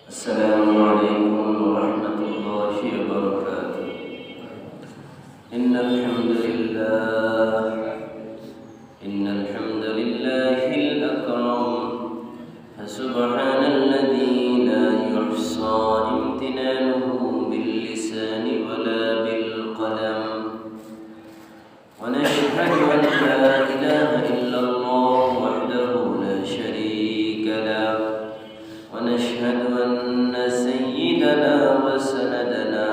السلام عليكم ورحمة الله وبركاته. إن الحمد لله الأكرم، فسبحان الذي لا يحصى امتنانه باللسان ولا بالقلم. ونشهد أن لا إله إلا الله وحده لا شريك له، ونشهد أن سيدنا وسندنا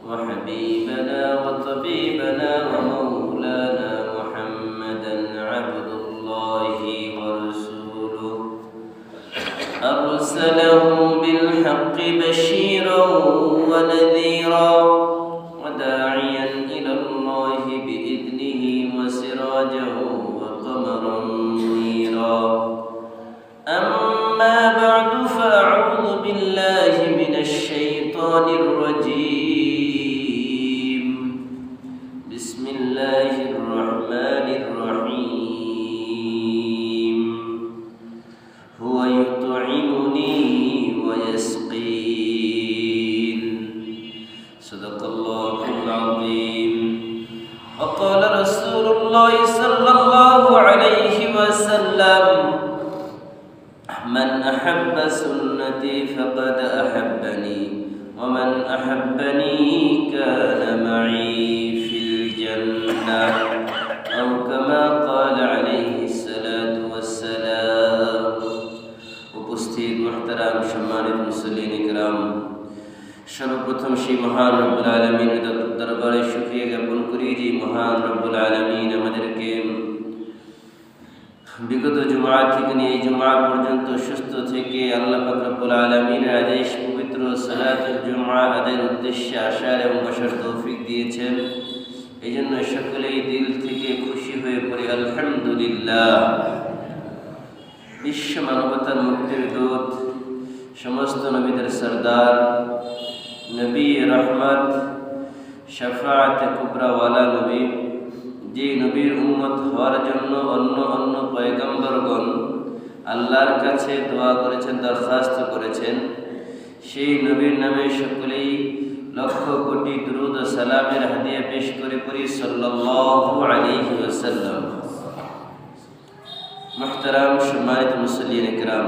وحبيبنا وطبيبنا ومولانا محمدا عبد الله ورسوله، أرسله بالحق بشيرا ونذيرا وداعيا إلى الله بإذنه وسراجا وقمرا منيرا. أما بعد، فأعوذ بالله من الشيطان الرجيم. بسم الله الرحمن الرحيم. هو يطعمني ويسقين. صدق الله العظيم. وقال رسول الله صلى الله عليه وسلم: من أحب سنتي فقد أحبني، ومن أحبني كان معي في الجنة، أو كما قال عليه الصلاة والسلام. উপস্থিত মুহতারাম সম্মানিত মুসল্লিন ইকরাম, সর্বপ্রথম সেই মহান রব্বুল আলামিনের দরবারে শুকরিয়া জ্ঞাপন করি যে মহান রব্বুল আলামিন আমাদেরকে বিগত জুমআ থেকে নিয়ে এই জুমআ পর্যন্ত সুস্থ থেকে আল্লাহ পাক রব্বুল আলামিনের আদেশ পবিত্র সালাতুল জুমআ আদায়ের উদ্দেশ্যে আসার এবং বসার তৌফিক দিয়েছেন। এই জন্য সকলেই দিল থেকে খুশি হয়ে পড়ে আলহামদুলিল্লাহ। বিশ্ব মানবতার মুক্তির দূত, সমস্ত নবীদের সরদার, নবী রহমত, শাফাআত কুবরাওয়ালা নবী, যে নবীর উম্মত হওয়ার জন্য অন্য পয়গম্বরগণ আল্লাহর কাছে দোয়া করেছেন, দরখাস্ত করেছেন, সেই নবীর নামে সকলেই লক্ষ কোটি দুরূদ ও সালামের হাদিয়া পেশ করে পড়ি সাল্লাল্লাহু আলাইহি ওয়াসাল্লাম। মুহতারাম সম্মানিত মুসল্লিন ইকরাম,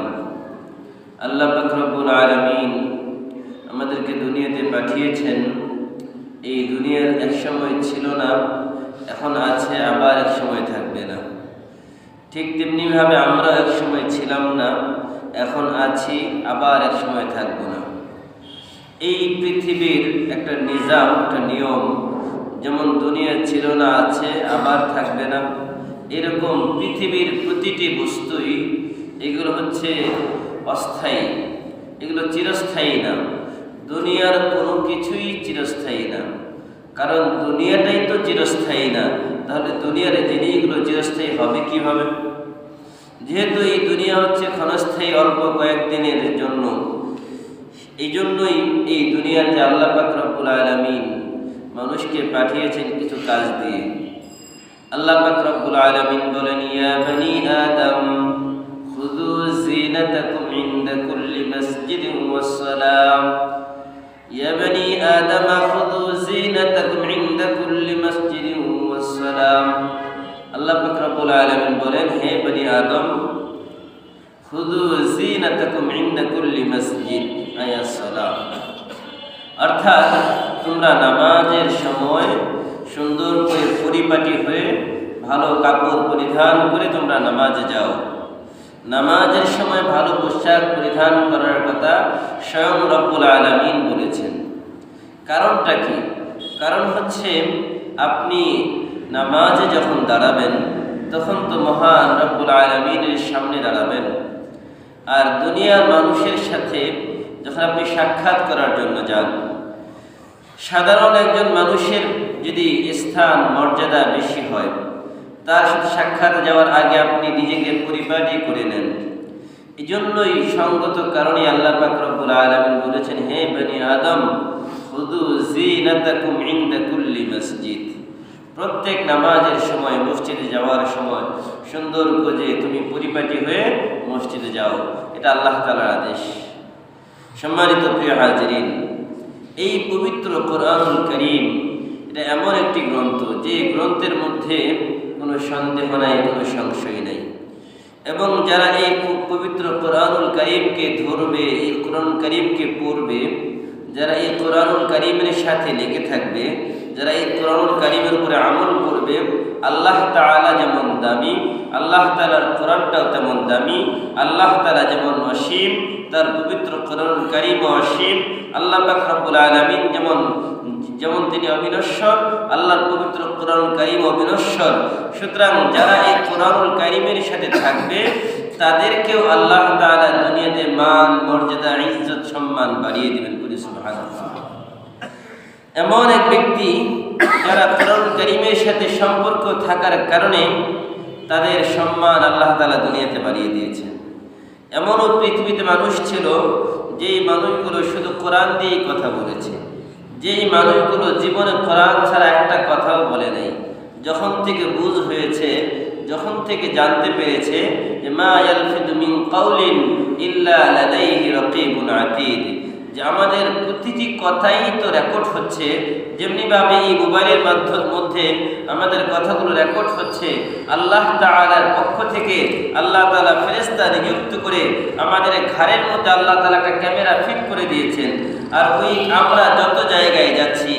আল্লাহ পাক রব্বুল আলামিন আমাদেরকে দুনিয়াতে পাঠিয়েছেন। এই দুনিয়ার এক সময় ছিল না, এখন আছে, আবার এক সময় থাকবে না। ঠিক তেমনিভাবে আমরা এক সময় ছিলাম না, এখন আছি, আবার এক সময় থাকবো না। এই পৃথিবীর একটা নিজাম, একটা নিয়ম, যেমন দুনিয়া ছিল না, আছে, আবার থাকবে না, এরকম পৃথিবীর প্রতিটি বস্তুই এগুলো হচ্ছে অস্থায়ী, এগুলো চিরস্থায়ী না। দুনিয়ার কোনো কিছুই চিরস্থায়ী না, কারণ দুনিয়াটাই তো চিরস্থায়ী না। তাহলে দুনিয়ার জিনিসগুলো চিরস্থায়ী হবে কিভাবে? যেহেতু এই দুনিয়া হচ্ছে ক্ষণস্থায়ী, অল্প কয়েকদিনের জন্য, এই জন্যই এই দুনিয়াতে আল্লাহ পাক রব্বুল আলামিন মানুষকে পাঠিয়েছেন কিছু কাজ দিয়ে। আল্লাহ পাক রব্বুল আলামিন বলেন: ইয়া বনি আদম খুযু যিনাতাকুম ইনদা কুল্লি মাসজিদিন ওয়াস সালাম। ইয়া বনি আদম খুযু যিনাতাকুম ইনদা কুল্লি মাসজিদিন ওয়াস সালাম। আল্লাহ পাক রব্বুল আলামিন বলেন, হে বনি আদম, খুযু যিনাতাকুম ইনদা কুল্লি মাসজিদ আয়াস সালাম। অর্থাৎ তোমরা নামাজের সময় সুন্দর করে পরিপাটি হয়ে ভালো কাপড় পরিধান করে তোমরা নামাজে যাও। নামাজের সময় ভালো পোশাক পরিধান করার কথা স্বয়ং রব্বুল আলামিন বলেছেন। কারণটা কি? কারণ হচ্ছে আপনি নামাজে যখন দাঁড়াবেন তখন তো মহান রব্বুল আলামিনের সামনে দাঁড়াবেন। আর দুনিয়ার মানুষের সাথে যখন আপনি সাক্ষাৎ করার জন্য যান, সাধারণ একজন মানুষের যদি স্থান মর্যাদা বেশি হয়, তার সাথে সাক্ষাৎ যাওয়ার আগে আপনি নিজেকে পরিপাটি করে নেন। এই জন্যই সঙ্গত কারণে আল্লাহ পাক রব্বুল আলামিন বলেছেন, হে বনি আদম খুযু যিনাতাকুম ইনদা কুল্লি মাসজিদ। প্রত্যেক নামাজের সময়, মসজিদে যাওয়ার সময় সুন্দর করে তুমি পরিপাটি হয়ে মসজিদে যাও, এটা আল্লাহ তাআলার আদেশ। সম্মানিত প্রিয় হাজিরিন, এই পবিত্র কোরআনুল কারীম এটা এমন একটি গ্রন্থ যে গ্রন্থের মধ্যে কোনো সন্দেহ নাই, কোনো সংশয় নাই। এবং যারা এই পবিত্র কোরআনুল কারীমকে ধরবে, এই কোরআন কারীমকে পড়বে, যারা এই কোরআনুল কারীমের সাথে লেগে থাকবে, যারা এই কোরআনুল কারীমের উপরে আমল করবে, আল্লাহ তাআলা যেমন দামি, আল্লাহ তাআলার কোরআনটাও তেমন দামি। আল্লাহ তাআলা যেমন অসীম, তার পবিত্র কোরআনুল কারীম অসীম। আল্লাহ পাক রব্বুল আলামিন যেমন তিনি অবিনশ্বর, আল্লাহর পবিত্র কোরআনুল কারীম অবিনশ্বর। সুতরাং যারা এই কোরআনুল কারীমের সাথে থাকবে তাদেরকেও আল্লাহ তাআলা দুনিয়াতে মান, মর্যাদা, ইজ্জত, সম্মান বাড়িয়ে দিবেন। সুবহানাল্লাহ। এমন এক ব্যক্তি যারা কোরআনুল কারীমের সাথে সম্পর্ক থাকার কারণে তাদের সম্মান আল্লাহ তাআলা দুনিয়াতে বাড়িয়ে দিয়েছেন। এমনও পৃথিবীতে মানুষ ছিল যেই মানুষগুলো শুধু কোরআন দিয়েই কথা বলেছে, যেই মানুষগুলো জীবনে কোরআন ছাড়া একটা কথাও বলে নাই। যখন থেকে বুঝ হয়েছে, যখন থেকে জানতে পেরেছে যে মা ইয়ালফিদু মিন কাউলিন ইল্লা লাদাইহি রাকিবুন আতীদ, যে আমাদের প্রতিটি কথাই তো রেকর্ড হচ্ছে, যেমনিভাবে এই মোবাইলের মধ্যে আমাদের কথাগুলো রেকর্ড হচ্ছে। আল্লাহ তাআলার পক্ষ থেকে আল্লাহ তাআলা ফেরেশতা নিযুক্ত করে আমাদের ঘাড়ের মধ্যে আল্লাহ তাআলা একটা ক্যামেরা ফিট করে দিয়েছেন। আর ওই আমরা যত জায়গায় যাচ্ছি,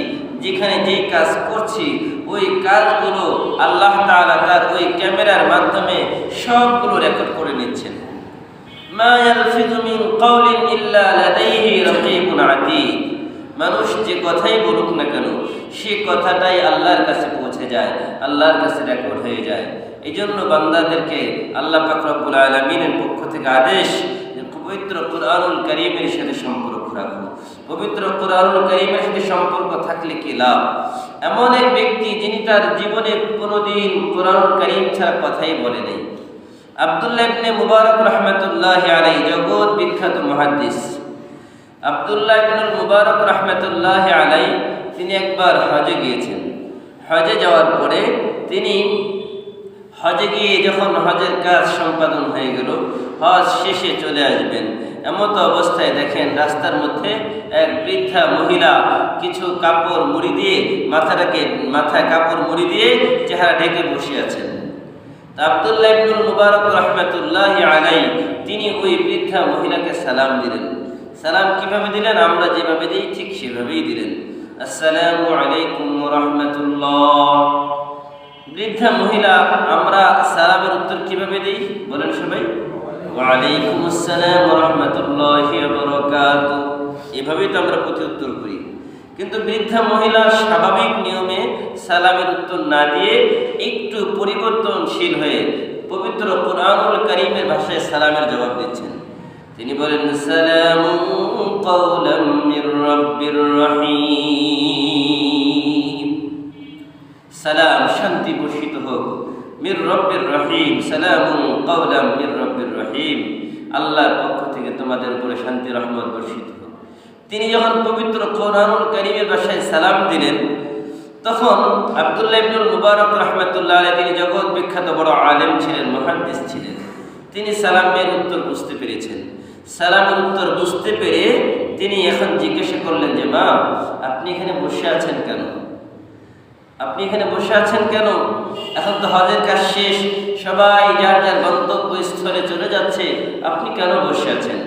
যেখানে যেই কাজ করছি, ওই কাজগুলো আল্লাহ তাআলা তার ওই ক্যামেরার মাধ্যমে সবগুলো রেকর্ড করে নিচ্ছেন। মা ইয়ালফিযু মিন কাউলিন ইল্লা লাদাইহি রাকিবুন আতীদ। মানুষ যে কথাই বলুক না কেন, সে কথাটাই আল্লাহর কাছে পৌঁছে যায়, আল্লাহর কাছে রেকর্ড হয়ে যায়। এই জন্য বান্দাদেরকে আল্লাহ পাক রব্বুল আলামিনের পক্ষ থেকে আদেশ যে পবিত্র কোরআনুল কারীমের সাথে সম্পর্ক রাখো। পবিত্র কোরআনুল কারীমের সাথে সম্পর্ক থাকলে কি লাভ? এমন এক ব্যক্তি যিনি তার জীবনে কোনোদিন কোরআনুল কারীম ছাড়া কথাই বলে নাই। আব্দুল্লাহ ইবনে মুবারক রাহমাতুল্লাহি আলাইহি, জগৎ বিখ্যাত মুহাদ্দিস আব্দুল্লাহ ইবনে মুবারক রাহমাতুল্লাহি আলাইহি, তিনি একবার হজে গিয়েছেন। হজে যাওয়ার পরে তিনি হজে গিয়ে যখন হজের কাজ সম্পাদন হয়ে গেল, হজ শেষে চলে আসবেন, এমত অবস্থায় দেখেন রাস্তার মধ্যে এক বৃদ্ধা মহিলা কিছু কাপড় মুড়ি দিয়ে মাথায় কাপড় মুড়ি দিয়ে চেহারা ঢেকে বসে আছেন। আব্দুল্লাহ ইবনে মুবারক রাহমাতুল্লাহি আলাইহি তিনি ওই বৃদ্ধা মহিলাকে সালাম দিলেন। সালাম কিভাবে দিলেন? আমরা যেভাবে দিই ঠিক সেভাবেই দিলেন। আসসালামু আলাইকুম ওয়া রাহমাতুল্লাহ। বৃদ্ধা মহিলা, আমরা সালামের উত্তর কিভাবে দিই বলেন সবাই? ওয়া আলাইকুম আসসালাম ওয়া রাহমাতুল্লাহি ওয়া বারাকাতুহু। এভাবেই তো আমরা প্রতি উত্তর করি। কিন্তু বৃদ্ধা মহিলা স্বাভাবিক নিয়মে সালামের উত্তর না দিয়ে একটু পরিবর্তনশীল হয়ে পবিত্র কোরআনুল কারীমের ভাষায় সালামের জবাব দিচ্ছেন। তিনি বলেন, সালামুন কাওলাম মির রাব্বির রহিম। সালাম, শান্তি বর্ষিত হোক, মির রাব্বির রহিম, সালামুন কাওলাম মির রাব্বির রহিম, আল্লাহর পক্ষ থেকে তোমাদের উপরে শান্তি রহমত বর্ষিত হোক। তিনি যখন পবিত্র কোরআনুল কারীমের ভাষায় সালাম দিলেন, তখন আব্দুল্লাহ ইবনে মুবারক রাহমাতুল্লাহ আলাইহি, তিনি জগৎ বিখ্যাত বড় আলেম ছিলেন, মুহাদ্দিস ছিলেন। তিনি সালামের উত্তর বুঝতে পেরেছেন। সালামের উত্তর বুঝতে পেরে তিনি এখন জিজ্ঞাসা করলেন যে মা, আপনি এখানে বসে আছেন কেন? আপনি এখানে বসে আছেন কেন? এখন তো হজের কাজ শেষ, সবাই যার যার গন্তব্যস্থলে চলে যাচ্ছে, আপনি কেন বসে আছেন?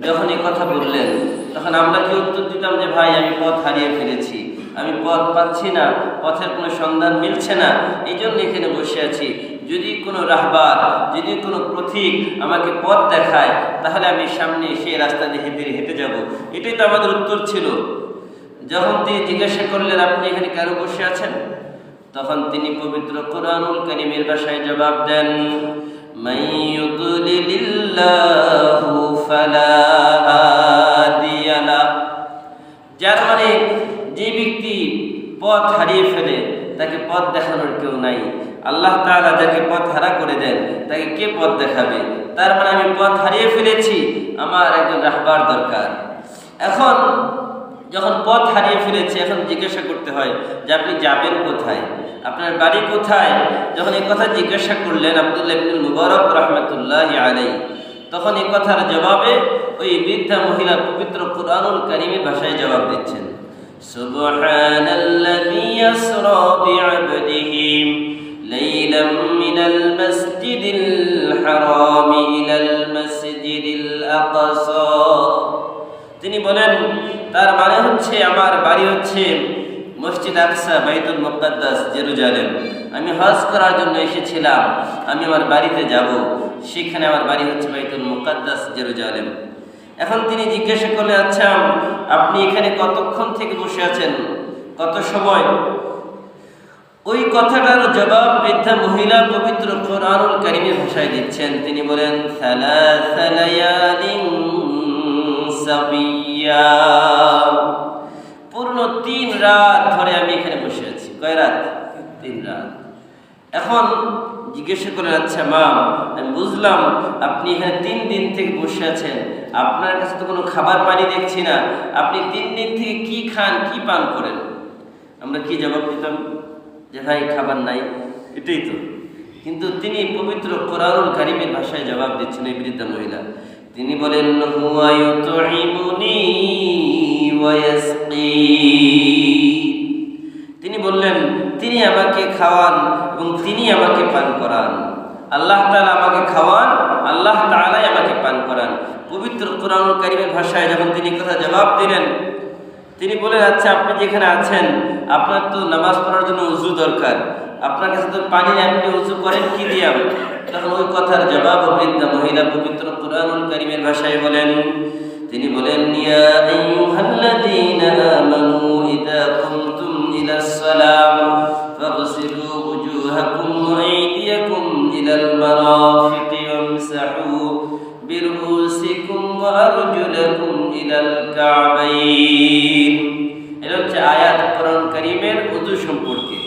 যখন এই কথা বললেন, তখন আমরা কি উত্তর দিতাম যে ভাই আমি পথ হারিয়ে ফেলেছি, আমি পথ পাচ্ছি না, পথের কোনো সন্ধান মিলছে না, এই জন্য এখানে বসে আছি। যদি কোনো রাহবার, যদি কোনো পথিক আমাকে পথ দেখায়, তাহলে আমি সামনে সেই রাস্তা দিয়ে হেঁটে যাব। এটাই তো আমাদের উত্তর ছিল। যখন তিনি জিজ্ঞাসা করলেন আপনি এখানে কেন বসে আছেন, তখন তিনি পবিত্র কোরআনুল কারীমের ভাষায় জবাব দেন, মান ইউদ্লিলিল্লাহু ফালা হাদিয়া লাহু। যার মানে যে ব্যক্তি পথ হারিয়ে ফেলে তাকে পথ দেখানোর কেউ নাই। আল্লাহ তাআলা যাকে পথ হারা করে দেন তাকে কে পথ দেখাবে? তার মানে আমি পথ হারিয়ে ফেলেছি, আমার একজন রাহবার দরকার। এখন যখন পথ হারিয়ে ফেলেছি, এখন জিজ্ঞাসা করতে হয় যে আপনি যাবেন কোথায়, আপনার বাড়ি কোথায়? যখন এই কথা জিজ্ঞাসা করলেন আব্দুল্লাহ ইবনে মুবারক রাহমাতুল্লাহি আলাইহি, তখন এই কথার জবাবে ওই বৃদ্ধা মহিলা পবিত্র কুরআনুল কারীমের ভাষায় জবাব দিচ্ছেন, সুবহানাল্লাযী ইয়াসরা বি'আবদিহি লাইলাম মিনাল মাসজিদিল হারাম ইলাল মাসজিদিল আকসা। তিনি বলেন, তার মানে হচ্ছে আমার বাড়ি হচ্ছে মসজিদ আকসা, বাইতুল মুকাদ্দাস, জেরুজালেম। আমি হজ করার জন্য এসেছিলাম, আমি আমার বাড়িতে যাব, সেখানে আমার বাড়ি হচ্ছে বাইতুল মুকাদ্দাস, জেরুজালেম। এখন তিনি জিজ্ঞাসা করলেন, আচ্ছা আপনি এখানে কতক্ষণ থেকে বসে আছেন, কত সময়? ওই কথাটার জবাব বৃদ্ধা মহিলা পবিত্র কুরআনুল কারীমের ভাষায় দিচ্ছেন। তিনি বলেন, সালাসা লায়ালিন সাবিয়া, পূর্ণ 3 রাত ধরে আমি এখানে বসে আছি। কয় রাত? 3 রাত। এখন জিজ্ঞাসা করলেন, আচ্ছা মা, আমি বুঝলাম আপনি এখানে 3 দিন থেকে বসে আছেন, আপনার কাছে তো কোনো খাবার পানি দেখছি না, আপনি 3 দিন থেকে কি খান, কি পান করেন? আমরা কি জবাব দিতাম? যে ভাই খাবার নাই, এটাই তো। কিন্তু তিনি পবিত্র কুরআনুল কারীমের ভাষায় জবাব দিচ্ছেন এই বৃদ্ধা মহিলা। তিনি বলেন, হুয়া ইউতঈমুনি ওয়া ইয়াসকি। তিনি বললেন, তিনি আমাকে খাওয়ান এবং তিনি আমাকে পান করান। আল্লাহ তাআলা আমাকে খাওয়ান, আল্লাহ তাআলাই আমাকে পান করান। পবিত্র কুরআনুল কারীমের ভাষায় যখন তিনি কথা জবাব দিলেন, তিনি বলেন, আচ্ছা আপনি যেখানে আছেন, আপনার তো নামাজ পড়ার জন্য উযু দরকার, আপনার কাছে তো পানি নেই, আপনি উযু করেন কি দিয়ে? তখন ওই কথার জবাব বৃদ্ধা মহিলা পবিত্র কুরআনুল কারীমের ভাষায় বলেন, তিনি বলেন, ইয়া আইয়ুহাল্লাযীনা আমানু ইযা কুমতুম ইলাস সালাম ফাগসিলু ওয়ুজুহাকুম ওয়া আইদিয়াকুম ইলাল মারাফিকি ওয়ামসাহু বিরুসিকুম ওয়া আরজুলাকুম ইলাল কা'বাইন। এটা হচ্ছে আয়াত কোরআন কারীমের ওযু সম্পর্কে।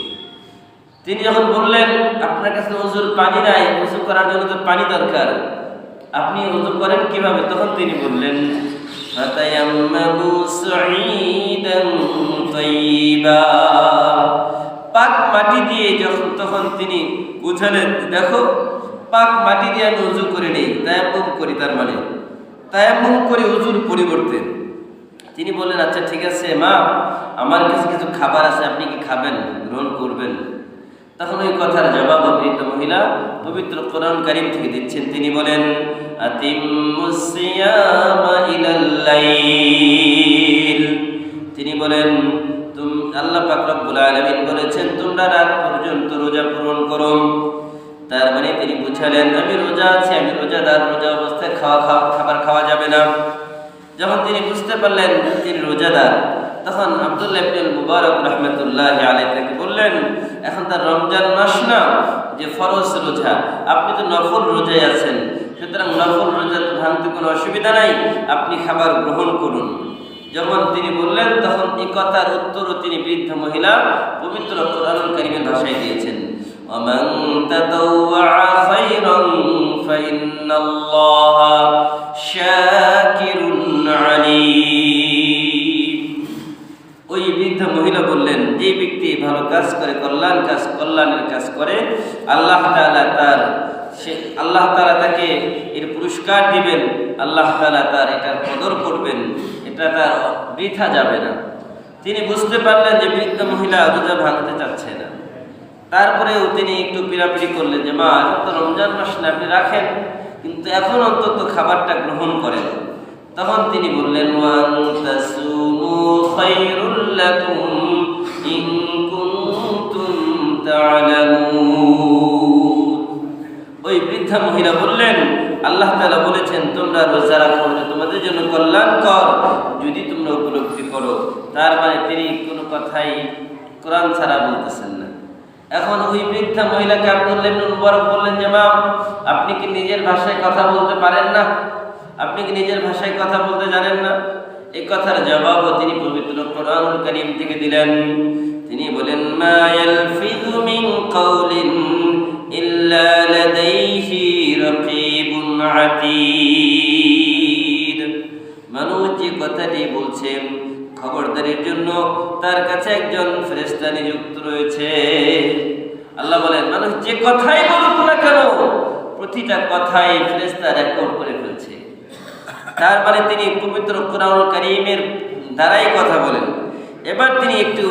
তিনি যখন বললেন, আপনার কাছে ওযুর পানি নাই, ওযু করার জন্য তো পানি দরকার, আপনি ওযু করেন কিভাবে? তখন তিনি বললেন, ফাতায়াম্মামু সাঈদান তাইয়্যিবা, পাক মাটি দিয়ে তখন তিনি বুঝালেন, দেখো পাক মাটি দিয়ে আমি ওযু করে নেই, তায়াম্মুম করি, তার মানে তায়াম্মুম করি ওযুর পরিবর্তে। তিনি বললেন, আচ্ছা ঠিক আছে মা, আমার কাছে কিছু খাবার আছে, আপনি কি খাবেন, গ্রহণ করবেন? তখন ওই কথার জবাব বৃদ্ধা মহিলা পবিত্র কুরআন কারীম থেকে দিচ্ছেন। তিনি বলেন, আতিম্মুস সিয়ামা ইলাল লাইল। তিনি বলেন, আল্লাহ পাক রব্বুল আলামিন বলেছেন তোমরা রাত পর্যন্ত রোজা পূরণ করো। তার মানে তিনি বুঝালেন, আমি রোজা আছি, আমি রোজাদার, রোজা অবস্থায় খাবার খাওয়া যাবে না। যখন তিনি বুঝতে পারলেন তিনি রোজাদার, তখন আব্দুল্লাহ ইবনে মুবারক রাহমাতুল্লাহি আলাইহি তাকে বললেন, এখন তার রমজান মাস না, যে ফরজ রোজা, আপনি তো নফল রোজায় আছেন, সুতরাং নফল রোজা তো ভাঙতে কোনো অসুবিধা নাই, আপনি খাবার গ্রহণ করুন। যখন তিনি বললেন, তখন এই কথার উত্তরও তিনি বৃদ্ধা মহিলা পবিত্র কুরআনুল কারীমের ভাষায় দিয়েছেন, ওয়ামান তাতাওয়া খায়রান ফাইন্নাল্লাহা শাকিরুন আলীম। ওই বৃদ্ধা মহিলা বললেন, যে ব্যক্তি ভালো কাজ করে, কল্যাণের কাজ করে, আল্লাহ তাআলা তাকে এর পুরস্কার দিবেন, আল্লাহ তাআলা তার এটার কদর করবেন, এটা তার বৃথা যাবে না। তিনি বুঝতে পারলেন যে বৃদ্ধা মহিলা রোজা ভাঙতে চাচ্ছে না। তারপরেও তিনি একটু পিড়াপিড়ি করলেন যে মা, এখন তো রমজান মাস না, আপনি রাখেন, কিন্তু এখন অন্তত খাবারটা গ্রহণ করেন। তখন তিনি বললেন, ওয়া আনতাসুমু খায়রুল লাকুম ইন কুনতুম তা'লামুন। ওই বৃদ্ধা মহিলা বললেন, আল্লাহ তাআলা বলেছেন তোমরা রোজা রাখো, তোমাদের জন্য কল্যাণকর, যদি তোমরা উপলব্ধি করো। তার মানে তিনি কোনো কথাই কোরআন ছাড়া বলতেছেন না। এখন ওই বৃদ্ধা মহিলাকে আব্দুল্লাহ ইবনে মুবারক বললেন যে মা, আপনি কি নিজের ভাষায় কথা বলতে পারেন না? আপনি কি নিজের ভাষায় কথা বলতে জানেন না? এই কথার জবাবও তিনি পবিত্র কুরআনুল কারীম থেকে দিলেন। তিনি বলেন, মা ইয়ালফিযু মিন কাওলিন ইল্লা লাদাইহি রাকীবুন আতীদ। মানুষ যে কথাটি বলছে, খবরদারির জন্য তার কাছে একজন ফেরেশতা নিযুক্ত রয়েছে। আল্লাহ বলেন, মানুষ যে কথাই বলুক না কেন, প্রতিটা কথাই ফেরেশতা রেকর্ড করে ফেলছে। তার মানে তিনি পবিত্র কোরআনুল কারীমের দ্বারাই কথা বলেন। এবার তিনি একটু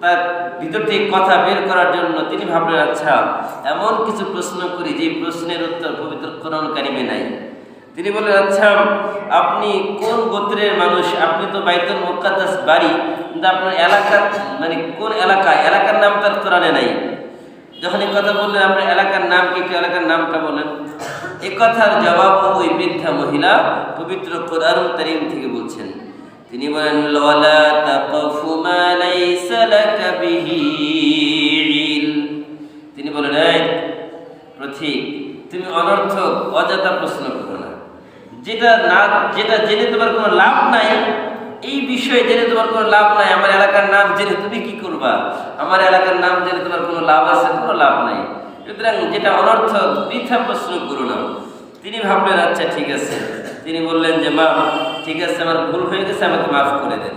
তার ভিতর থেকে কথা বের করার জন্য তিনি ভাবলেন, আচ্ছা এমন কিছু প্রশ্ন করি যে প্রশ্নের উত্তর পবিত্র কোরআনুল কারীমে নাই। তিনি বললেন, আচ্ছা আপনি কোন গোত্রের মানুষ? আপনি তো বাইতুল মুকাদ্দাস বাড়ি, কিন্তু আপনার এলাকা মানে কোন এলাকার নাম তার কোরআনে নাই। যখন এই কথা বললেন, আপনার এলাকার নাম কি, একটু এলাকার নামটা বলেন। এই কথার জবাব ওই বৃদ্ধা মহিলা পবিত্র কোরআনুল কারীম থেকে বলছেন। তিনি বলেন, ওয়ালা তাকফু মা লাইসা লাকা বিহি ইলম। তিনি বলেন, এই পথিক, তুমি অনর্থক অযথা প্রশ্ন করো না। যেটা জেনে তোমার কোনো লাভ নাই, এই বিষয়ে জেনে তোমার কোনো লাভ নাই। আমার এলাকার নাম জেনে তুমি কি করবা? আমার এলাকার নাম জেনে তোমার কোনো লাভ আছে? কোনো লাভ নাই। সুতরাং যেটা অনর্থক বৃথা প্রশ্ন করো না। তিনি ভাবলেন, আচ্ছা ঠিক আছে। তিনি বললেন যে, মা ঠিক আছে, আমার ভুল হয়ে গেছে, আমাকে মাফ করে দেন।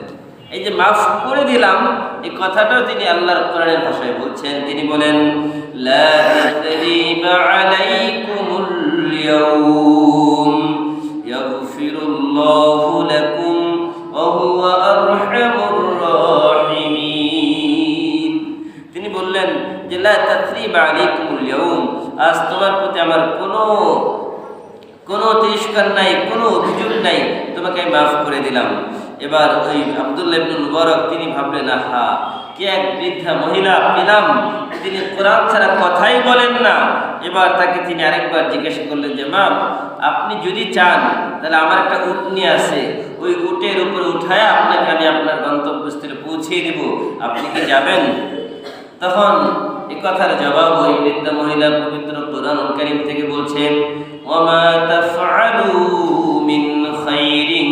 এই যে মাফ করে দিলাম, এই কথাটাও তিনি আল্লাহর কোরআনের ভাষায় বলছেন। তিনি বলেন, লা তাসরিবা আলাইকুমুল ইয়াউম ইয়াগফিরুল্লাহু লাকুম ওয়া হুয়া আরহামুর রাহিমিন। তিনি বললেন যে, লা তাসরিবা আলাইকুমুল ইয়াউম, আজ তোমার প্রতি আমার কোনো তিরস্কার নাই, কোনো অভিযোগ নাই, তোমাকে আমি মাফ করে দিলাম। এবার ওই আব্দুল্লাহ ইবনে মুবারক তিনি ভাবলেন, আহা কি এক বৃদ্ধা মহিলা পেলাম, তিনি কোরআন ছাড়া কথাই বলেন না। এবার তাকে তিনি আরেকবার জিজ্ঞাসা করলেন যে, মা আপনি যদি চান তাহলে আমার একটা উটনি আছে, ওই উটের উপরে উঠায় আপনাকে আমি আপনার গন্তব্যস্থলে পৌঁছিয়ে দেব, আপনি কি যাবেন? তখন এই কথার জবাব ওই বৃদ্ধা মহিলা পবিত্র কোরআনুল কারীম থেকে বলছেন, ওয়ামা তাফআলু মিন খাইরিন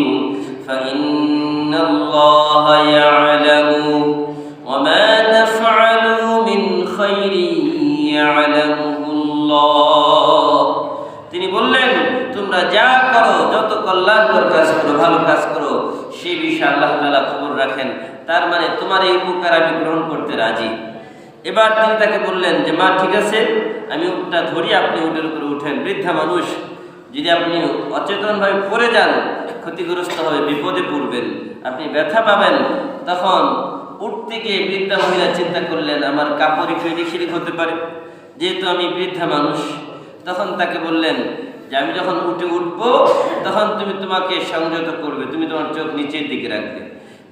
ফাইন্নাল্লাহা ইয়ালামু ওয়ামা তাফআলু মিন খাইরিন ইয়ালামুহুল্লাহ। তিনি বললেন, তোমরা যা করো, যত কল্যাণকর কাজ করো, ভালো কাজ করো, সেই বিষয়ে আল্লাহ তাআলা খবর রাখেন। তার মানে তোমার এই উপকার আমি গ্রহণ করতে রাজি। এবার তিনি তাকে বললেন যে, মা ঠিক আছে, আমি উটটা ধরি, আপনি উটের উপরে উঠেন। বৃদ্ধা মানুষ, যদি আপনি অচেতনভাবে পড়ে যান, ক্ষতিগ্রস্ত হবে, বিপদে পড়বেন, আপনি ব্যথা পাবেন। তখন উট থেকে বৃদ্ধা মহিলা চিন্তা করলেন, আমার কাপড় শিরিক হতে পারে, যেহেতু আমি বৃদ্ধা মানুষ। তখন তাকে বললেন যে, আমি যখন উঠে উঠবো তখন তুমি তোমাকে সংযত করবে, তুমি তোমার চোখ নিচের দিকে রাখবে।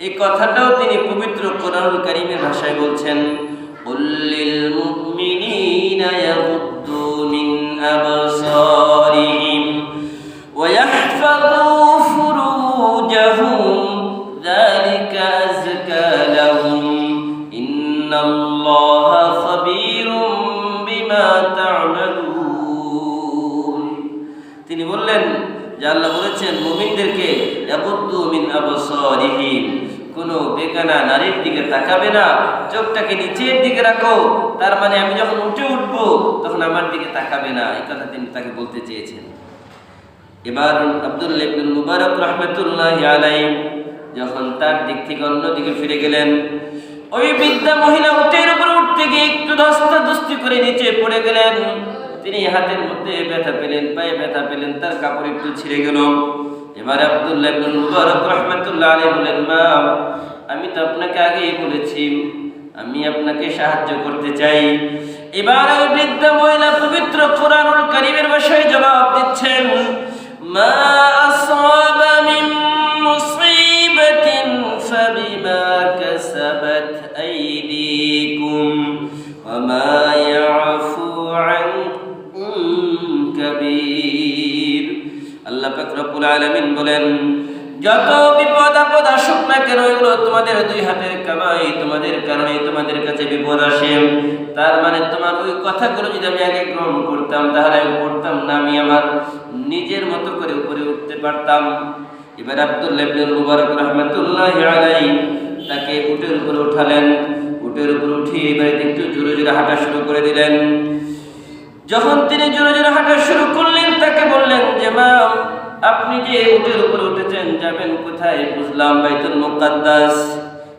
এই কথাটাও তিনি পবিত্র কোরআনুল কারীমের ভাষায় বলছেন, قل للمؤمنين يغضوا من أبصارهم ويحفظوا فروجهم ذلك أزكى لهم إن الله خبير بما تعملون। তিনি বললেন যে, আল্লাহ বলেছেন মুমিনদেরকে ইয়াগুদ্দু মিন আবসারিহিম, কোনো বেগানা নারীর দিকে তাকাবে না, চোখটাকে নিচের দিকে রাখো। তার মানে আমি যখন উঠে উঠবো তখন আমার দিকে তাকাবে না, এই কথা তিনি তাকে বলতে চেয়েছেন। এবার আব্দুল্লাহ ইবনে মুবারক রাহমাতুল্লাহি আলাইহি যখন তার দিক থেকে অন্যদিকে ফিরে গেলেন, ওই বৃদ্ধা মহিলা উটের উপরে উঠতে গিয়ে একটু ধস্তাধস্তি করে নিচে পড়ে গেলেন। তিনি হাতের মধ্যে ব্যথা পেলেন, পায়ে ব্যথা পেলেন, তার কাপড় একটু ছিঁড়ে গেল। এবার আব্দুল্লাহ ইবনে মুবারক রাহমাতুল্লাহি আলাইহি বলেন, মা আমি তো আপনাকে আগেই বলেছি আমি আপনাকে সাহায্য করতে চাই। এবার ওই বৃদ্ধা মহিলা পবিত্র কোরআনুল কারীমের ভাষায় জবাব দিচ্ছেন, মা আসাবা মিন মুসিবাতিন ফাবিমা কাসাবাত আইদিকুম ওয়া মা ইয়াফু আন কাবীর। আল্লাহ পাক রব্বুল আলামিন বলেন, যত বিপদ আপদ আসুক না কেন, এগুলো তোমাদের দুই হাতের কামাই, তোমাদের কারণে তোমাদের কাছে বিপদ আসে। তার মানে তোমার ওই কথাগুলো যদি আমি আগে গ্রহণ করতাম তাহলে আমি পড়তাম না, আমি আমার নিজের মতো করে উপরে উঠতে পারতাম। এবার আব্দুল্লাহ ইবনে মুবারক রাহমাতুল্লাহি আলাইহি তাকে উটের উপরে উঠালেন। উটের উপরে উঠিয়ে এবার একটু জোরে জোরে হাঁটা শুরু করে দিলেন। যখন তিনি জোরে জোরে হাঁটা শুরু করলেন, তাকে বললেন যে, মা আপনি যে উটের উপরে উঠেছেন যাবেন কোথায়? বুঝলাম বাইতুল মুকাদ্দাস,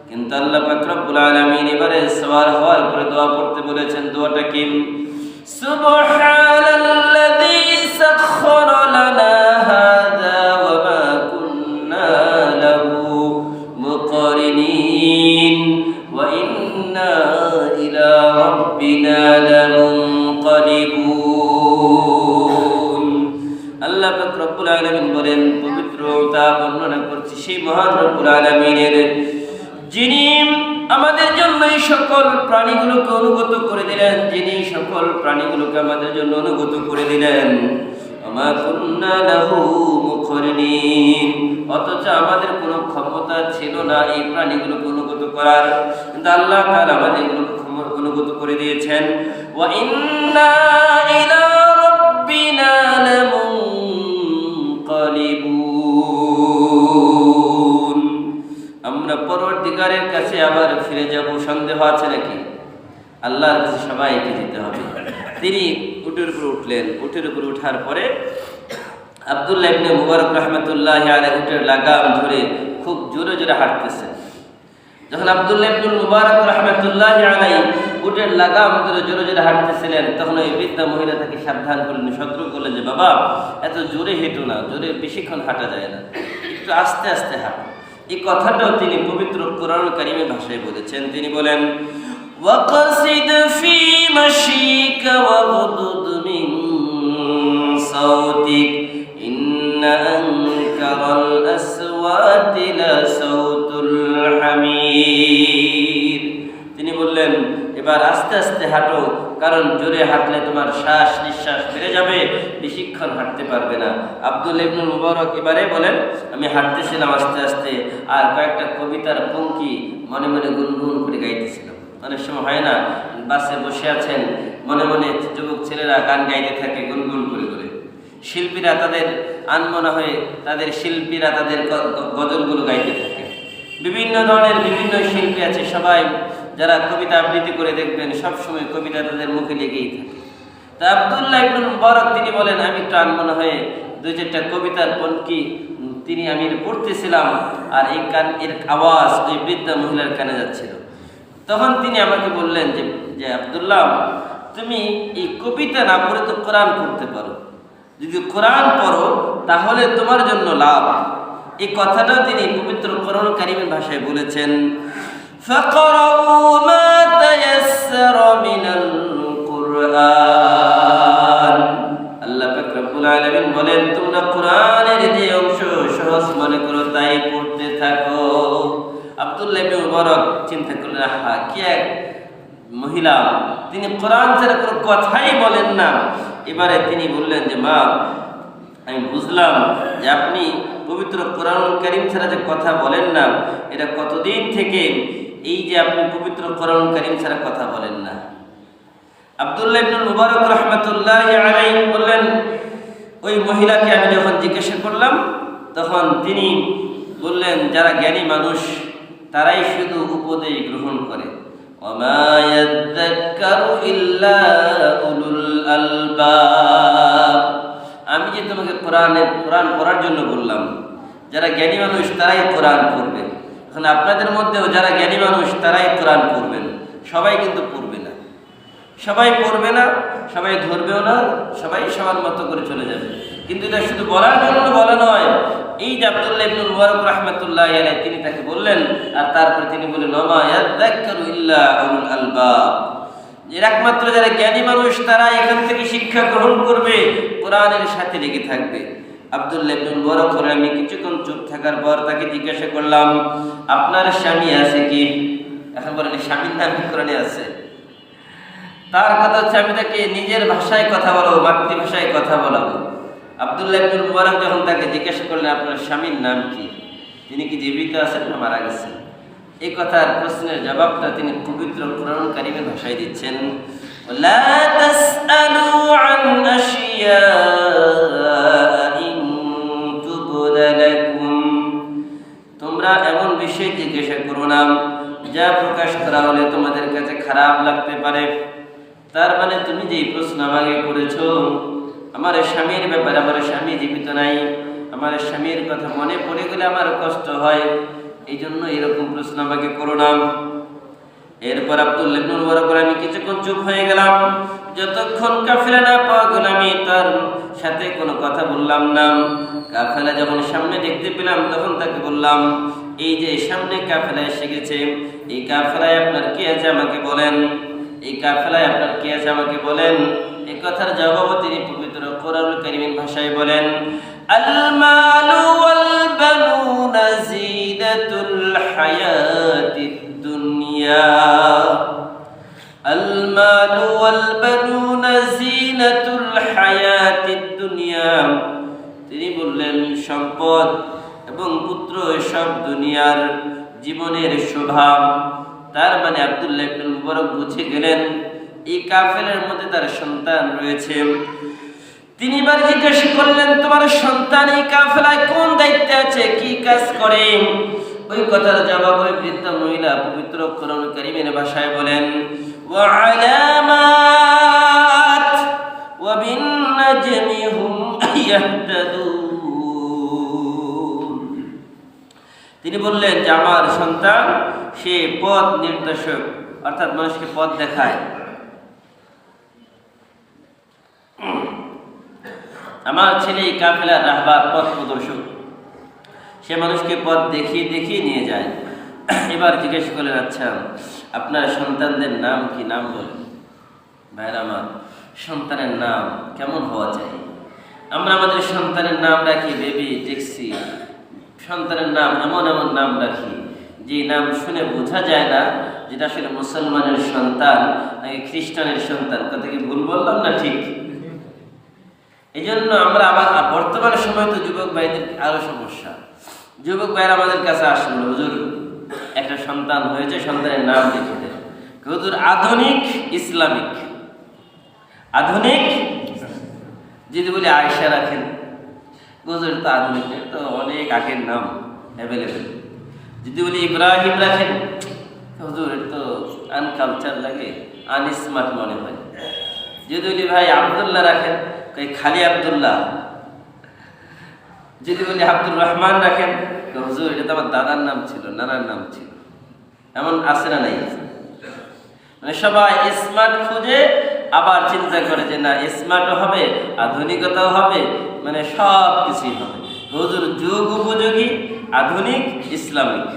কিন্তু আল্লাহ পাক রব্বুল আলামিন এবারে সওয়ার হওয়ার পরে দোয়া পড়তে বলেছেন। দোয়াটা কি? সুবহানাল্লাযী সাখখারা লানা হাযা ওয়া মা পবিত্রতা বর্ণনা করছি সেই মহান রব্বুল আলামিনের, যিনি আমাদের জন্য এই সকল প্রাণীগুলোকে অনুগত করে দিলেন, যিনি সকল প্রাণীগুলোকে আমাদের জন্য অনুগত করে দিলেন। আমা কুন্না লাহু মুকরিনিন, অথচ আমাদের কোনো ক্ষমতা ছিল না এই প্রাণীগুলোকে অনুগত করার, কিন্তু আল্লাহ তাআলা আমাদেরগুলোকে অনুগত করে দিয়েছেন। ওয়া ইন্না ইলা রাব্বিনা লামুনকালিবুন, আমরা পরবর্তীকারের কাছে আবার ফিরে যাব। সন্দেহ আছে নাকি? আল্লাহর কাছে সবাইকে যেতে হবে। তিনি উটের উপর উঠলেন। উটের উপর উঠার পরে আব্দুল্লাহ ইবনে মুবারক রাহমাতুল্লাহি আলাইহি উটের লাগাম ধরে খুব জোরে জোরে হাঁটতেছেন। যখন আব্দুল্লাহ ইবনে মুবারক রাহমাতুল্লাহি আলাইহি উটের লাগাম ধরে জোরে জোরে হাঁটতেছিলেন, তখন ওই বৃদ্ধা মহিলা তাকে সাবধান করলেন, সতর্ক করলেন যে বাবা, এত জোরে হেঁটো না, জোরে বেশিক্ষণ হাঁটা যায় না, একটু আস্তে আস্তে হাঁটো। এই কথাটাও তিনি পবিত্র কোরআনুল কারীমের ভাষায় বলেছেন। তিনি বলেন, ওয়াকসিদ ফি মাশিকা ওয়াগদুদ মিন সাওতিক ইন্না আনকারাল আসওয়াতি লাসাউতুল হামির। তিনি বললেন, এবার আস্তে আস্তে হাঁটো, কারণ জোরে হাঁটলে তোমার শ্বাস নিঃশ্বাস বেড়ে যাবে, বেশিক্ষণ হাঁটতে পারবে না। আব্দুল্লাহ ইবনে মুবারক এবারে বলেন, আমি হাঁটতেছিলাম আস্তে আস্তে, আর কয়েকটা কবিতার পঙ্ক্তি মনে মনে গুনগুন করে গাইতেছিলাম। অনেক সময় হয় না, বাসে বসে আছেন, মনে মনে যুবক ছেলেরা গান গাইতে থাকে গুনগুন করে করে। শিল্পীরা তাদের আনমনা হয়ে তাদের শিল্পীরা তাদের গজলগুলো গাইতে থাকে। বিভিন্ন ধরনের বিভিন্ন শিল্পী আছে, সবাই যারা কবিতা আবৃত্তি করে দেখবেন সবসময় কবিতা তাদের মুখে লেগেই থাকে। তা আব্দুল্লাহ ইবনে মুবারক তিনি বলেন, আমি একটু আনমনা হয়ে দুই চারটা কবিতার পঙ্ক্তি আমি পড়তেছিলাম, আর এর আওয়াজ ওই বৃদ্ধা মহিলার কানে যাচ্ছিল। তখন তিনি আমাকে বললেন যে আব্দুল্লাহ, তুমি এই কবিতা না পড়ে তো কোরআন পড়তে পারো, যদি কোরআন পড়ো তাহলে তোমার জন্য লাভ। এই কথাটা তিনি পবিত্র কোরআনুল কারীমের ভাষায় বলেছেন। ফাকরাউ মা তায়াসসারা মিনাল কুরআন, আল্লাহ পাক রব্বুল আলামিন বলেন, তোমরা কোরআনের যে অংশ সহজ মনে করো তাই পড়তে থাকো। আব্দুল্লাহ ইবনে মুবারক চিন্তা করলেন, আহা কি এক মহিলা, তিনি কোরআন ছাড়া কোনো কথাই বলেন না। এবারে তিনি বললেন যে মা, আমি বুঝলাম যে আপনি পবিত্র কোরআনুল কারীম ছাড়া যে কথা বলেন না, এটা কতদিন থেকে এই যে আপনি পবিত্র কোরআনুল কারীম ছাড়া কথা বলেন না। আব্দুল্লাহ ইবনে মুবারক রাহমাতুল্লাহি আলাইহি বললেন, ওই মহিলাকে আমি যখন জিজ্ঞাসা করলাম, তখন তিনি বললেন, যারা জ্ঞানী মানুষ তারাই শুধু উপদেশ গ্রহণ করে, ওয়ামা ইয়াযাক্কারু ইল্লা উলুল আলবাব। আমি যে তোমাকে কোরআন পড়ার জন্য বললাম, যারা জ্ঞানী মানুষ তারাই কোরআন পড়বে। এখন আপনাদের মধ্যেও যারা জ্ঞানী মানুষ তারাই কোরআন পড়বেন, সবাই কিন্তু পড়বে না, সবাই পড়বে না, সবাই ধরবেও না, সবাই সবার মতো করে চলে যাবে। কিন্তু এটা শুধু বলার জন্য বলা নয়। এই যে আব্দুল্লাহ ইবনে মুবারক রাহমাতুল্লাহি আলাইহি তিনি তাকে বললেন, আর তারপরে তিনি বললেন, ওমা ইয়াযাক্কারু ইল্লা উলুল আলবাব, এর একমাত্র যারা জ্ঞানী মানুষ তারা এখান থেকে শিক্ষা গ্রহণ করবে, কোরআনের সাথে লেগে থাকবে। আব্দুল্লাহ ইবনে মুবারক বলেন, আমি কিছুক্ষণ চুপ থাকার পর তাকে জিজ্ঞাসা করলাম, আপনার স্বামী আছে কি? এখন বলেন, স্বামীর নাম কি কোরআনে আছে? তার কথা হচ্ছে আমি তাকে নিজের ভাষায় কথা বলাবো, মাতৃভাষায় কথা বলাবো। আব্দুল্লাহ ইবনে মুবারক যখন তাকে জিজ্ঞাসা করলেন, আপনার স্বামীর নাম কি, তিনি কি জীবিত আছেন না মারা গেছেন, এই কথার প্রশ্নের জবাবটা তিনি পবিত্র কোরআনুল কারীমের ভাষায় দিচ্ছেন। লা তাসআলু আন আশিয়া ইন তুবদা লাকুম, তোমরা এমন বিষয় জিজ্ঞাসা করো না যা প্রকাশ করা হলে তোমাদের কাছে খারাপ লাগতে পারে। তার মানে তুমি যেই প্রশ্ন আমাকে করেছো, আমার স্বামীর ব্যাপারে, আমার স্বামী জীবিত নাই, আমার স্বামীর কথা মনে পড়ে গেলে আমার কষ্ট হয়, এই জন্য এরকম প্রশ্ন আমাকে করো না। এরপর আব্দুল্লাহ ইবনে মুবারক বলেন, আমি কিছুক্ষণ চুপ হয়ে গেলাম, যতক্ষণ কাফেলা না পাওয়া গেল আমি তার সাথে কোনো কথা বললাম না। কাফেলা যখন সামনে দেখতে পেলাম তখন তাকে বললাম, এই যে সামনে কাফেলা এসে গেছে, এই কাফেলায় আপনার কি আছে আমাকে বলেন, এই কাফেলায় আপনার কি আছে আমাকে বলেন। এই কথার জবাব তিনি পবিত্র কোরআনুল কারীমের ভাষায় বলেন, আল মালু ওয়াল এবং পুত্র সব দুনিয়ার জীবনের শোভা। তার মানে আব্দুল্লাহ ইবনে মুবারক বুঝে গেলেন এই কাফেলার মধ্যে তার সন্তান রয়েছে। তিনি এবার জিজ্ঞেস করলেন, তোমার সন্তান এই কাফেলায় কোন দায়িত্বে আছে, কি কাজ করে? ওই কথার জবাব ওই বৃদ্ধ মহিলা পবিত্র কোরআন কারীমের ভাষায় বলেন, ওয়া আলামাত ওয়া বিন নাজমি হুম ইয়াহতাদুন। তিনি বললেন যে আমার সন্তান সে পথ নির্দেশক, অর্থাৎ মানুষকে পথ দেখায়। আমার ছেলে কাফেলার রাহবার, পথ প্রদর্শক, সে মানুষকে পথ দেখিয়ে দেখিয়ে নিয়ে যায়। এবার জিজ্ঞেস করলেন, আচ্ছা আপনার সন্তানদের নাম কি? নাম বলেন। ভাইরা আমার, সন্তানের নাম কেমন হওয়া চাই? আমরা আমাদের সন্তানের নাম রাখি বেবি, ট্যাক্সি। সন্তানের নাম এমন এমন নাম রাখি যে নাম শুনে বোঝা যায় না যেটা আসলে মুসলমানের সন্তান নাকি খ্রিস্টানের সন্তান। কথা কি ভুল বললাম না ঠিক? এই জন্য আমরা আবার বর্তমান সময় তো যুবক ভাইদের আরো সমস্যা। যুবক ভাইরা আমাদের কাছে আসলো, হুজুর একটা সন্তান হয়েছে, সন্তানের নাম লিখে দেন। হুজুর আধুনিক ইসলামিক, আধুনিক যদি বলি আয়েশা রাখেন, হুজুর তো আধুনিক নেই, তো অনেক আগের নাম অ্যাভেলেবেল। যদি বলি ইব্রাহিম রাখেন, হুজুর তো আনকালচার লাগে, আনস্মার্ট মনে হয়। যদি বলি ভাই আব্দুল্লাহ রাখেন, খালি আব্দুল্লাহ। যদি বলি আব্দুর রহমান রাখেন, হুজুর এটা তো আমার দাদার নাম ছিল, নানার নাম ছিল। এমন আছে না নাই? মানে সবাই স্মার্ট খুঁজে আবার চিন্তা করে যে না স্মার্টও হবে, আধুনিকতাও হবে, মানে সব কিছুই হবে। হুজুর যুগ উপযোগী, আধুনিক, ইসলামিক।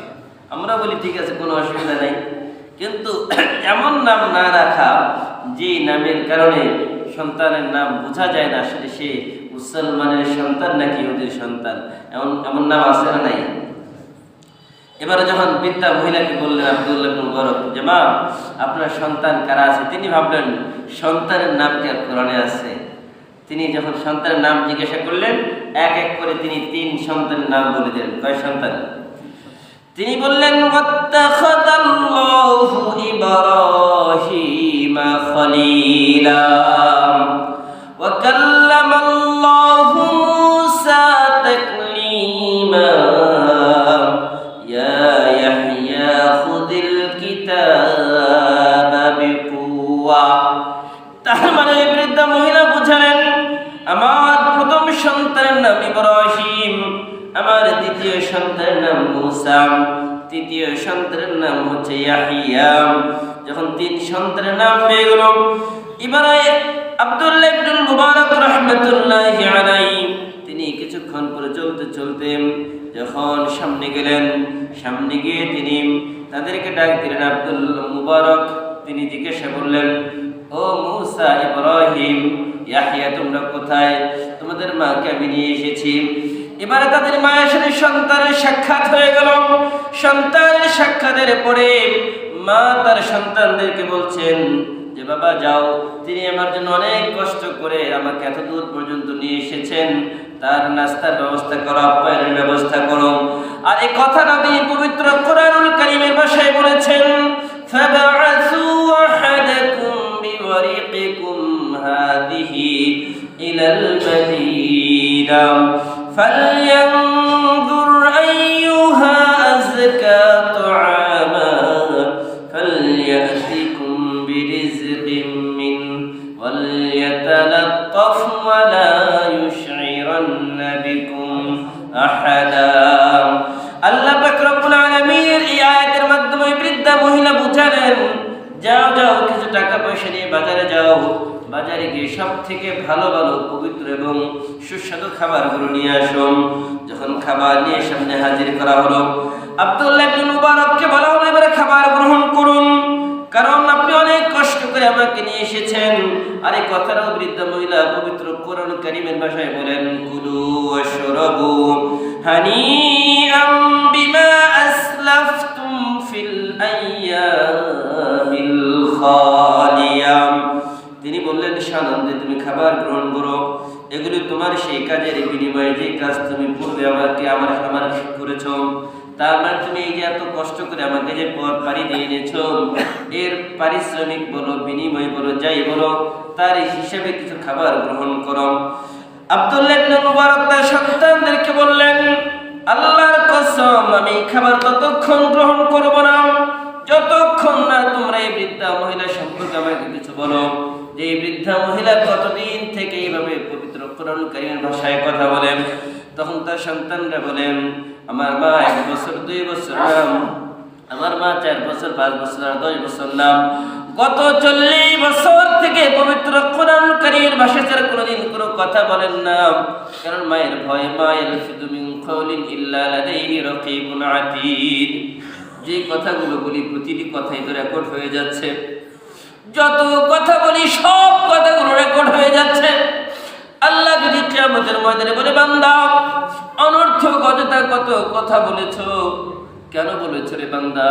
আমরা বলি ঠিক আছে, কোনো অসুবিধা নাই, কিন্তু এমন নাম না রাখা যে নামের কারণে সন্তানের নাম বোঝা যায় না আসলে সে মুসলমানের সন্তান নাকি ইহুদির সন্তান। এমন নাম আছে না নাই? এবারে যখন বৃদ্ধা মহিলাকে বললেন আব্দুল্লাহ ইবনে মুবারক যে মা আপনার সন্তান কারা আছে, তিনি ভাবলেন সন্তানের নাম কি আর কোরআনে আছে? তিনি যখন সন্তানের নাম জিজ্ঞাসা করলেন, এক এক করে তিনি 3 সন্তানের নাম বলে দিলেন। কয় সন্তান? তিনি বললেন ওয়াত্তাখাযাল্লাহু ইব্রাহিমা খলীলা ওয়া কাল্লামাল্লাহু মূসা তাকলীমা ইয়া ইয়াহইয়া খুযিল কিতাবা বিকুওয়া। তার মানে বৃদ্ধা মহিলা বুঝালেন আমার প্রথম সন্তানের নাম ইব্রাহিম, আমার দ্বিতীয় সন্তানের নাম মূসা, তৃতীয় সন্তানের নাম হচ্ছে ইয়াহইয়া। যখন 3 সন্তানের নাম পেয়ে গেল, এবারে আব্দুল্লাহ ইবনে মুবারক রাহমাতুল্লাহি আলাইহি তিনি কিছুক্ষণ পরে চলতে চলতে যখন সামনে গেলেন, সামনে গিয়ে তিনি তাদেরকে ডাক দিলেন আব্দুল্লাহ মুবারক। তিনি জিজ্ঞাসা করলেন, ও মূসা, ইব্রাহিম, ইয়াহইয়া তোমরা কোথায়? তোমাদের মাকে আমি নিয়ে এসেছি। এবারে তাদের মায়ের সাথে সন্তানের সাক্ষাৎ হয়ে গেল। সন্তানের সাক্ষাতের পরে মা তার সন্তানদেরকে বলছেন যে বাবা যাও, তিনি আমার জন্য অনেক কষ্ট করে আমাকে এত দূর পর্যন্ত নিয়ে এসেছেন, তার নাস্তার ব্যবস্থা করো, আপ্যায়নের ব্যবস্থা করো। আর এই কথাটা তিনি পবিত্র কোরআনুল কারীমের ভাষায় বলেছেন, ফাবআসু আহাদাকুম বিওয়ারিকিকুম হাদিহি ইলাল মাদীনা فلينظر أيها أزكى طعاما فليأتكم برزق منه وليتلطف ولا يشعرن بكم أحدا। আল্লাহ পাক রব্বুল আলামিন এই আয়াতের মাধ্যমে বৃদ্ধা মহিলা বুঝালেন, যাও যাও কিছু টাকা পয়সা নিয়ে বাজারে যাও, বাজারে গিয়ে সব থেকে ভালো ভালো পবিত্র এবং সুস্বাদু খাবারগুলো নিয়ে আসো। যখন খাবার নিয়ে সামনে হাজির করা হলো, আব্দুল্লাহ ইবনে মুবারককে বলা হলো এবারে খাবার গ্রহণ করুন, কারণ আপনি অনেক কষ্ট করে আমাকে নিয়ে এসেছেন। আর এই কথাটাও বৃদ্ধা মহিলা পবিত্র কোরআন কারীমের ভাষায় বলেন, কুলু ওয়াশরাবু হানিআম বিমা আসলাফতুম ফিল আইয়ামিল খালিয়া। তিনি বললেন সানন্দে তুমি খাবার গ্রহণ করো, এগুলি তোমার সেই কাজের বিনিময়ে যে কাজ তুমি পূর্বে আমাকে আমার করেছো, তার মানে তুমি এই যে এত কষ্ট করে আমাকে যে পথ পাড়ি দিয়ে এনেছো, এর পারিশ্রমিক বলো, বিনিময় বলো, যাই বলো, তার হিসেবে কিছু খাবার গ্রহণ করো। আব্দুল্লাহ ইবনে মুবারক তার সন্তানদেরকে বললেন, আল্লাহর কসম, আমি খাবার ততক্ষণ গ্রহণ করব না যতক্ষণ না তোমরা এই বৃদ্ধা মহিলা সম্পর্কে আমাকে কিছু বলো, যে এই বৃদ্ধা মহিলা কতদিন থেকে এইভাবে পবিত্র কোরআন কারীমের ভাষায় কথা বলেন। তখন তার সন্তানরা বলেন, আমার মা 1 বছর 2 বছর নাম, আমার মা 4 বছর 5 বছর আর 10 বছর নাম, গত 40 বছর থেকে পবিত্র কোরআন কারীমের ভাষা ছাড়া কোনোদিন কোনো কথা বলেন না। কারণ মায়ের ভয়, মা ইয়ালফিযু মিন কাওলিন ইল্লা লাদাইহি রাকীবুন আতীদ, যে কথাগুলো বলি প্রতিটি কথাই তো রেকর্ড হয়ে যাচ্ছে, যত কথা বলি সব কথাগুলো রেকর্ড হয়ে যাচ্ছে। আল্লাহ যদি কিয়ামতের ময়দানে বলে, বান্দা অনর্থক অযথা কত কথা বলেছো, কেন বলেছো রে বান্দা?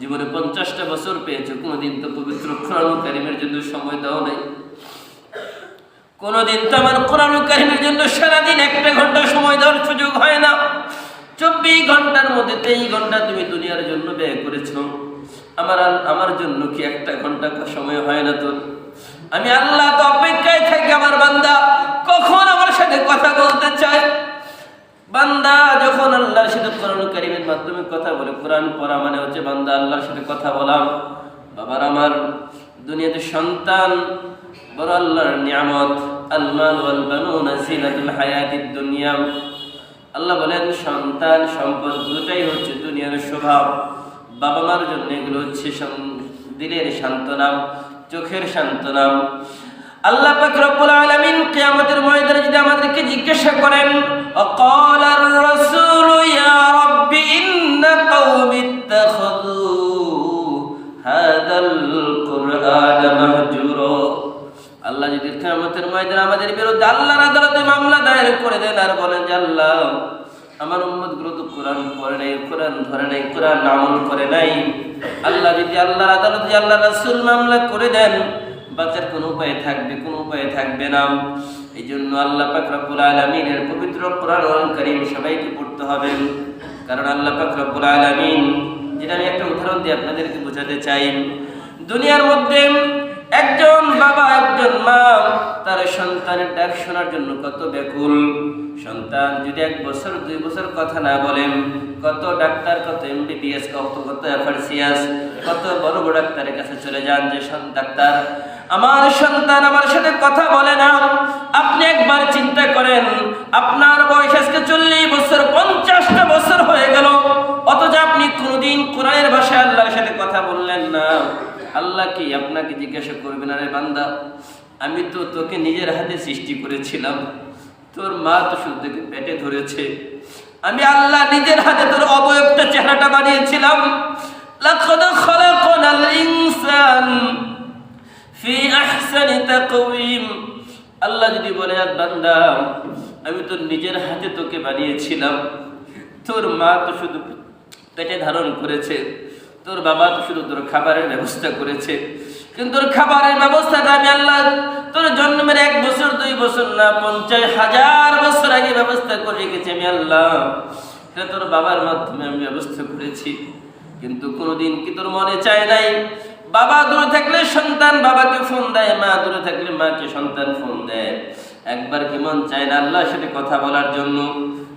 জীবনে 50টা বছর পেয়েছো, কোনোদিন তো পবিত্র কোরআন কারীমের জন্য সময় দাও নাই, কোনোদিন তো আমার কোরআন কারীমের জন্য সারাদিন 1 ঘন্টা সময় দেওয়ার সুযোগ হয় না। 24 ঘন্টার মধ্যে 23 ঘন্টা তুমি দুনিয়ার জন্য ব্যয় করেছো, আমার জন্য কি 1 ঘন্টা সময় হয় না তোর? আমি আল্লাহ তো অপেক্ষায় থাকি আমার বান্দা কখন আমার সাথে কথা বলতে চায়। বান্দা যখন আল্লাহর সাথে কোরআন কারীমের মাধ্যমে কথা বলে, কোরআন পড়া মানে হচ্ছে বান্দা আল্লাহর সাথে কথা বলা। বাবার আমার, দুনিয়াতে সন্তান বড় আল্লাহর নিয়ামত, আল মাল ওয়াল বানুনা জিনাতুল হায়াতিদ দুনিয়া। আল্লাহ বলেন সন্তান সম্পদ দুটাই হচ্ছে দুনিয়ার শোভা। বাবা মার জন্য এগুলো হচ্ছে দিলের সান্ত্বনা, চোখের সান্ত্বনা। আল্লাহ পাক রব্বুল আলামিন কিয়ামতের ময়দানে যদি আমাদেরকে জিজ্ঞাসা করেন, ওয়াকালার রাসূলু ইয়া রাব্বি ইন্না কওমি ইত্তাখাযু হাযাল কুরআনা মাহজুরা, আল্লাহ যদি কিয়ামতের ময়দানে আমাদের বিরুদ্ধে আল্লাহর আদালতে মামলা দায়ের করে দেন আর বলেন যে আল্লাহ আমার উম্মতগুলো তো কোরআন পড়ে নাই, কোরআন ধরে নাই, কোরআন আমল করে নাই, আল্লাহ যদি আল্লাহর আদালতে আল্লাহ রাসূল মামলা করে দেন, বাঁচার কোনো উপায় থাকবে? কোনো উপায় থাকবে না। এই জন্য আল্লাহ পাক রব্বুল আলামিনের পবিত্র কোরআন কারীম সবাইকে পড়তে হবে। কারণ আল্লাহ পাক রব্বুল আলামিন, যেটা আমি একটা উদাহরণ দিয়ে আপনাদেরকে বোঝাতে চাই, দুনিয়ার মধ্যে একজন বাবা, একজন মা তার সন্তানের ডাক শোনার জন্য কত ব্যাকুল। সন্তান যদি 1 বছর 2 বছর কথা না বলেন, কত ডাক্তার, কত MBBS, কত FRCS, কত বড় বড় ডাক্তারের কাছে চলে যান যে ডাক্তার আমার সন্তান আমার সাথে কথা বলে না। আপনি একবার চিন্তা করেন, আপনার বয়স আজকে 40 বছর, 50টা বছর হয়ে গেল, অথচ আপনি কোনোদিন কোরআনের ভাষায় আল্লাহর সাথে কথা বললেন না। আল্লাহ কি আপনাকে জিজ্ঞাসা করবেন, আরে বান্দা আমি তো তোকে নিজের হাতে সৃষ্টি করেছিলাম, তোর মা তো শুধু তোকে পেটে ধরেছে, আমি আল্লাহ নিজের হাতে তোর অবয়বটা, চেহারাটা বানিয়েছিলাম। লাকাদ খালাকনাল ইনসান ফি আহসানি তাকওয়িম, আল্লাহ যদি বলে বান্দা আমি তোর নিজের হাতে তোকে বানিয়েছিলাম, তোর মা তো শুধু পেটে ধারণ করেছে, তোর বাবা তো শুধু তোর খাবারের ব্যবস্থা করেছে, কিন্তু তোর খাবারের ব্যবস্থাটা আমি আল্লাহ তোর জন্মের 1 বছর 2 বছর না 50,000 বছর আগে ব্যবস্থা করে রেখেছি আমি আল্লাহ। এটা তোর বাবার মাধ্যমে আমি ব্যবস্থা করেছি। কিন্তু কোনোদিন কি তোর মনে চায় নাই, বাবা দূরে থাকলে সন্তান বাবাকে ফোন দেয়, মা দূরে থাকলে মাকে সন্তান ফোন দেয়? একবার কি মন চায় না আল্লাহর সাথে কথা বলার জন্য?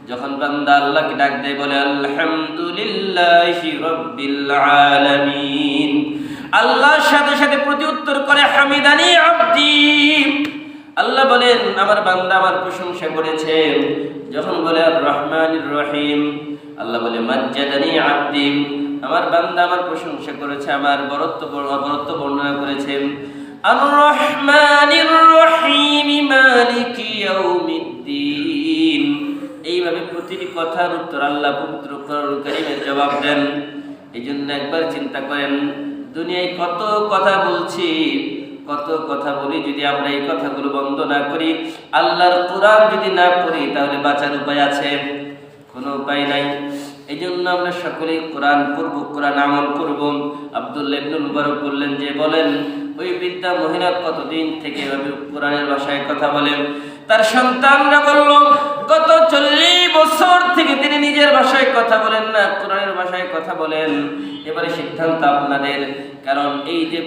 যখন বান্দা আল্লাহকে ডাক দেয়, বলে আলহামদুলিল্লাহি রাব্বিল আলামিন, আল্লাহর সাথে সাথে প্রতি উত্তর করে হামিদানি আব্দি, আল্লাহ বলেন আমার বান্দা আমার প্রশংসা করেছে। যখন বলে আর রহমানির রহিম, আল্লাহ বলে মাজ্জাদানি আব্দি, আমার বান্দা আমার প্রশংসা করেছে, আমার বরত্ব বর্ণনা করেছে। আর রহমানির রহিম মালিকি ইয়াউমিদ্দিন, এইভাবে প্রতিটি কথার উত্তর আল্লাহ পবিত্র কোরআন কারীমের জবাব দেন। এই জন্য একবার চিন্তা করেন, দুনিয়ায় কত কথা বলছি, কত কথা বলি, যদি আমরা এই কথাগুলো বন্ধ না করি, আল্লাহর কোরআন যদি না পড়ি, তাহলে বাঁচার উপায় আছে? কোনো উপায় নাই। এই জন্য আমরা সকলেই কোরআন পড়ব, কোরআন আমল করব। আব্দুল্লাহ ইবনে মুবারক বললেন যে বলেন ওই বৃদ্ধা মহিলা কতদিন থেকে এভাবে কোরআনের ভাষায় কথা বলেন? তার সন্তানরা বলল গত 40 বছর থেকে তিনি নিজের ভাষায় কথা বলেন না, কোরআনের ভাষায় কথা বলেন। এবারে সিদ্ধান্ত আপনাদের, কারণ এই যে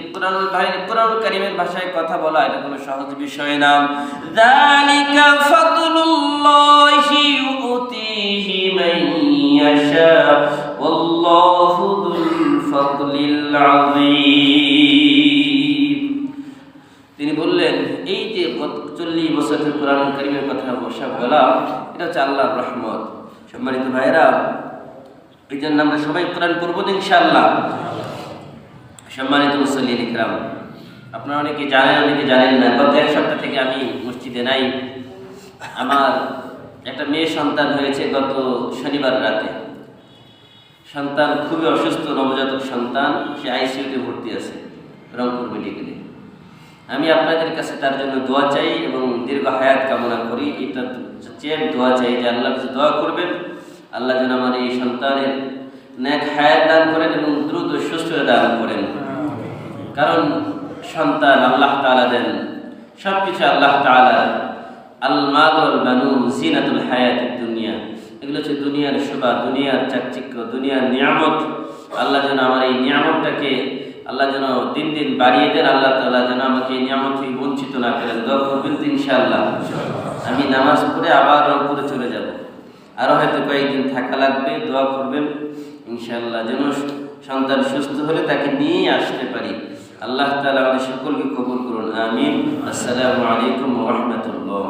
কোরআন কারীমের ভাষায় কথা বলা এটা কোনো সহজ বিষয় না। যালিকা ফাদলুল্লাহি ইউতিহি মান ইয়াশা ওয়াল্লাহু যুল ফাদলিল আযীম। তিনি বললেন এই যে 40 বছরের কোরআন কারীমের কথা বলা এটা হচ্ছে আল্লাহর রহমত। সম্মানিত ভাইরা, এই জন্য আমরা সবাই কোরআন পড়ব ইনশাআল্লাহ। সম্মানিত মুসল্লিন ইকরাম, আপনারা অনেকে জানেন অনেকে জানেন না, গত এক সপ্তাহ থেকে আমি মসজিদে নাই। আমার একটা মেয়ে সন্তান হয়েছে গত শনিবার রাতে। সন্তান খুবই অসুস্থ, নবজাতক সন্তান, সে আইসিইউতে ভর্তি আছে রংপুর মেডিকেলে। আমি আপনাদের কাছে তার জন্য দোয়া চাই এবং দীর্ঘ হায়াত কামনা করি। এটা চেয়ে দোয়া চাই যে আল্লাহর কাছে দোয়া করবেন, আল্লাহ যেন আমার এই সন্তানের নেক হায়াত দান করেন এবং দ্রুত সুস্থ দান করেন। কারণ সন্তান আল্লাহ তাআলা দেন, সবকিছু আল্লাহ তাআলা। আল মাল ওয়াল বানুন জিনাতুল হায়াতিদ দুনিয়া, এগুলো হচ্ছে দুনিয়ার শোভা, দুনিয়ার চাকচিক্য, দুনিয়ার নিয়ামত। আল্লাহ যেন আমার এই নিয়ামতটাকে আল্লাহ যেন দিন দিন বাড়িয়ে দেন। আল্লাহ তাআলা যেন আমাকে এই নিয়ামত থেকে বঞ্চিত না করেন। দোয়া করবেন তো ইনশাআল্লাহ। আমি নামাজ পড়ে আবার রংপুরে চলে যাব, আরও হয়তো কয়েকদিন থাকা লাগবে। দোয়া করবেন ইনশাআল্লাহ যেন সন্তান সুস্থ হলে তাকে নিয়ে আসতে পারি। আল্লাহ তাআলা আমাদের সকলকে কবুল করুন, আমিন। আসসালামু আলাইকুম ওয়া রাহমাতুল্লাহ।